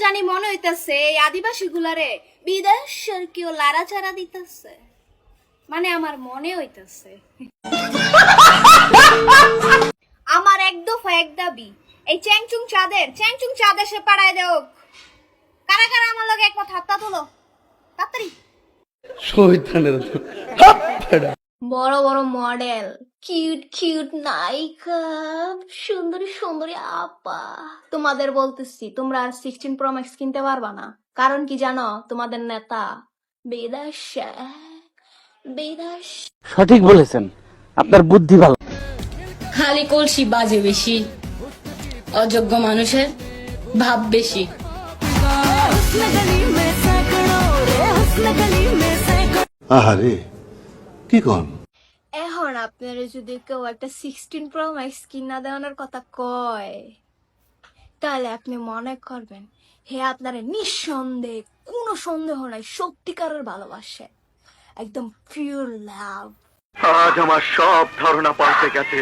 জানি মনে হইতেছে এই আদিবাসী গুলারে বিদেশের কেউ লাড়াচাড়া দিতেছে, মানে আমার মনে হইতেছে। আমার এক দফা এক দাবি, এই চ্যাংচুং চাঁদের সে পাড়ায় দেও। কারা কারা আমার লগে একমত হাতটা তোলো তাড়াতাড়ি। বড় বড় মডেল, কিউট কিউট নায়িকা, সুন্দরী সুন্দরী আপা, তোমাদের বলতেছি তোমরা আর 16 Pro Max কিনতে পারবা না। কারণ কি জানো? তোমাদের নেতা বিদেশে। সঠিক বলেছেন, আপনার বুদ্ধি ভালো। খালি কলসি বাজে বেশি, অযোগ্য মানুষের ভাব বেশি। আহারে কি কন? এখন আপনারা যদি কেউ একটা 16 Pro Max কিনা দেওয়ানোর কথা কয়, তাহলে আপনি মনে করবেন হে আপনারা নিঃসন্দেহে, কোনো সন্দেহ নাই, সত্যিকারের ভালোবাসে, একদম পিওর লাভ। আজ আমার সব ধারণা পাল্টে গেছে।